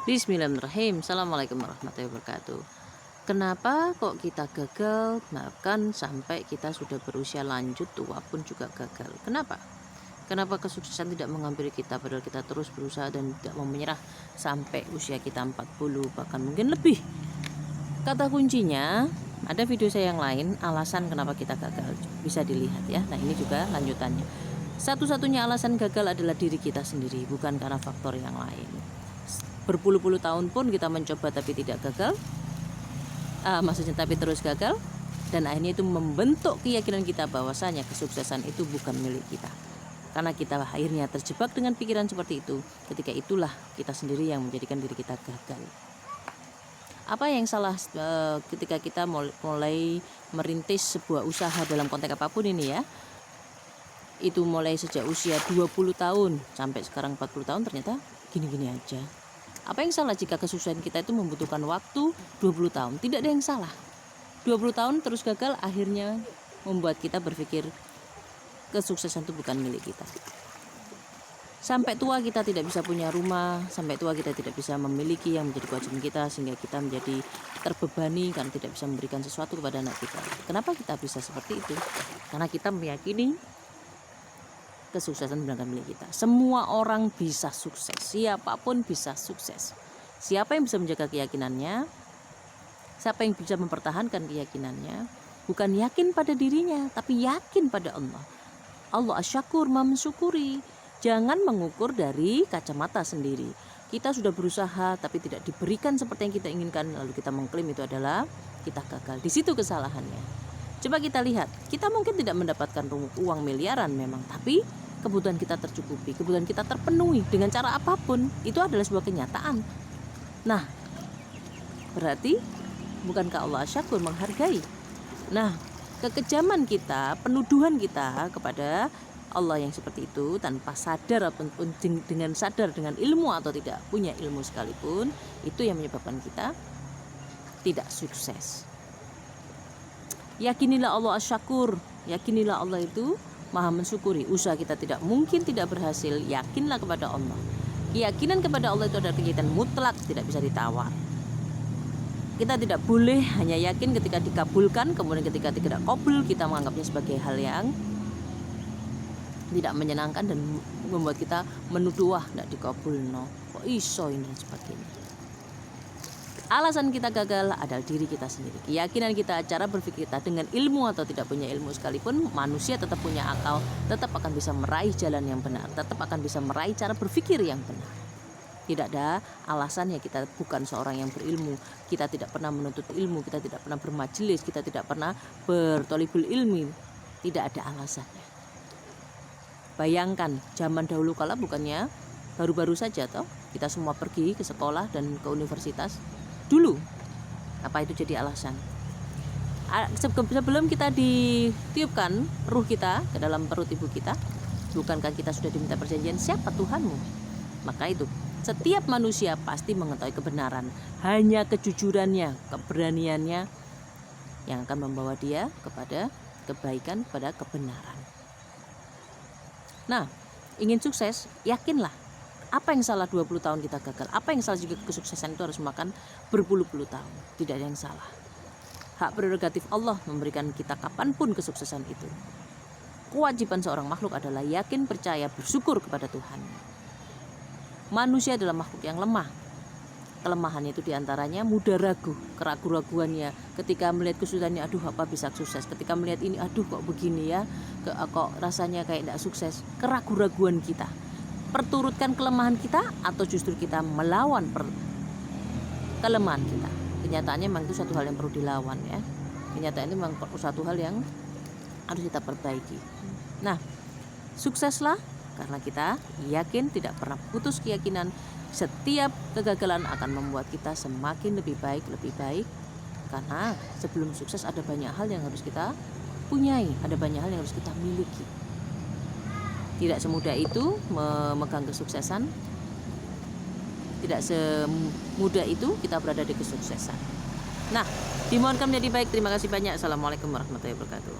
Bismillahirrahmanirrahim. Assalamualaikum warahmatullahi wabarakatuh. Kenapa kok kita gagal? Bahkan sampai kita sudah berusia lanjut tua pun juga gagal. Kenapa? Kenapa kesuksesan tidak menghampiri kita padahal kita terus berusaha dan tidak mau menyerah sampai usia kita 40 bahkan mungkin lebih. Kata kuncinya ada video saya yang lain, alasan kenapa kita gagal. Bisa dilihat ya. Nah, ini juga lanjutannya. Satu-satunya alasan gagal adalah diri kita sendiri, bukan karena faktor yang lain. Berpuluh-puluh tahun pun kita mencoba tapi tidak gagal, maksudnya tapi terus gagal, dan akhirnya itu membentuk keyakinan kita bahwasanya kesuksesan itu bukan milik kita. Karena kita akhirnya terjebak dengan pikiran seperti itu, ketika itulah kita sendiri yang menjadikan diri kita gagal. Apa yang salah ketika kita mulai merintis sebuah usaha dalam konteks apapun ini ya, itu mulai sejak usia 20 tahun sampai sekarang 40 tahun ternyata gini-gini aja. Apa yang salah jika kesuksesan kita itu membutuhkan waktu 20 tahun? Tidak ada yang salah. 20 tahun terus gagal akhirnya membuat kita berpikir kesuksesan itu bukan milik kita. Sampai tua kita tidak bisa punya rumah, sampai tua kita tidak bisa memiliki yang menjadi kewajiban kita, sehingga kita menjadi terbebani karena tidak bisa memberikan sesuatu kepada anak kita. Kenapa kita bisa seperti itu? Karena kita meyakini kesuksesan bukan milik kita. Semua orang bisa sukses, siapapun bisa sukses. Siapa yang bisa menjaga keyakinannya, siapa yang bisa mempertahankan keyakinannya, bukan yakin pada dirinya tapi yakin pada Allah. Allah asyakur, maha mensyukuri. Jangan mengukur dari kacamata sendiri. Kita sudah berusaha tapi tidak diberikan seperti yang kita inginkan, lalu kita mengklaim itu adalah kita gagal. Di situ kesalahannya. Coba kita lihat, kita mungkin tidak mendapatkan uang miliaran memang, tapi kebutuhan kita tercukupi, kebutuhan kita terpenuhi dengan cara apapun, itu adalah sebuah kenyataan. Nah, berarti bukankah Allah syakur, menghargai? Nah, kekejaman kita, penuduhan kita kepada Allah yang seperti itu tanpa sadar ataupun dengan sadar, dengan ilmu atau tidak punya ilmu sekalipun, itu yang menyebabkan kita tidak sukses. Yakinilah Allah asyakur, yakinilah Allah itu maha mensyukuri. Usaha kita tidak mungkin tidak berhasil, yakinlah kepada Allah. Keyakinan kepada Allah itu adalah keyakinan mutlak, tidak bisa ditawar. Kita tidak boleh hanya yakin ketika dikabulkan, kemudian ketika tidak kabul kita menganggapnya sebagai hal yang tidak menyenangkan dan membuat kita menuduh, wah tidak dikabul, no, kok iso ini dan sebagainya. Alasan kita gagal adalah diri kita sendiri, keyakinan kita, cara berpikir kita. Dengan ilmu atau tidak punya ilmu sekalipun, manusia tetap punya akal, tetap akan bisa meraih jalan yang benar, tetap akan bisa meraih cara berpikir yang benar. Tidak ada alasannya kita bukan seorang yang berilmu, kita tidak pernah menuntut ilmu, kita tidak pernah bermajelis, kita tidak pernah bertolibul ilmi. Tidak ada alasannya. Bayangkan zaman dahulu kala bukannya baru-baru saja toh kita semua pergi ke sekolah dan ke universitas. Dulu apa itu jadi alasan? Sebelum kita ditiupkan ruh kita ke dalam perut ibu kita, bukankah kita sudah diminta perjanjian siapa Tuhanmu? Maka itu setiap manusia pasti mengetahui kebenaran, hanya kejujurannya, keberaniannya yang akan membawa dia kepada kebaikan, pada kebenaran. Nah, ingin sukses, yakinlah. Apa yang salah 20 tahun kita gagal? Apa yang salah juga kesuksesan itu harus makan berpuluh-puluh tahun? Tidak ada yang salah. Hak prerogatif Allah memberikan kita kapanpun kesuksesan itu. Kewajiban seorang makhluk adalah yakin, percaya, bersyukur kepada Tuhan. Manusia adalah makhluk yang lemah. Kelemahannya itu diantaranya mudah ragu, keraguan-raguannya. Ketika melihat kesulitannya, aduh apa bisa sukses. Ketika melihat ini, aduh kok begini ya, kok rasanya kayak tidak sukses. Keraguan-raguan kita. Perturutkan kelemahan kita atau justru kita melawan kelemahan kita. Kenyataannya memang itu satu hal yang perlu dilawan ya. Kenyataan itu memang satu hal yang harus kita perbaiki. Nah, sukseslah karena kita yakin, tidak pernah putus keyakinan. Setiap kegagalan akan membuat kita semakin lebih baik. Karena sebelum sukses ada banyak hal yang harus kita punyai, ada banyak hal yang harus kita miliki. Tidak semudah itu memegang kesuksesan. Tidak semudah itu kita berada di kesuksesan. Nah, dimohonkan menjadi baik. Terima kasih banyak. Assalamualaikum warahmatullahi wabarakatuh.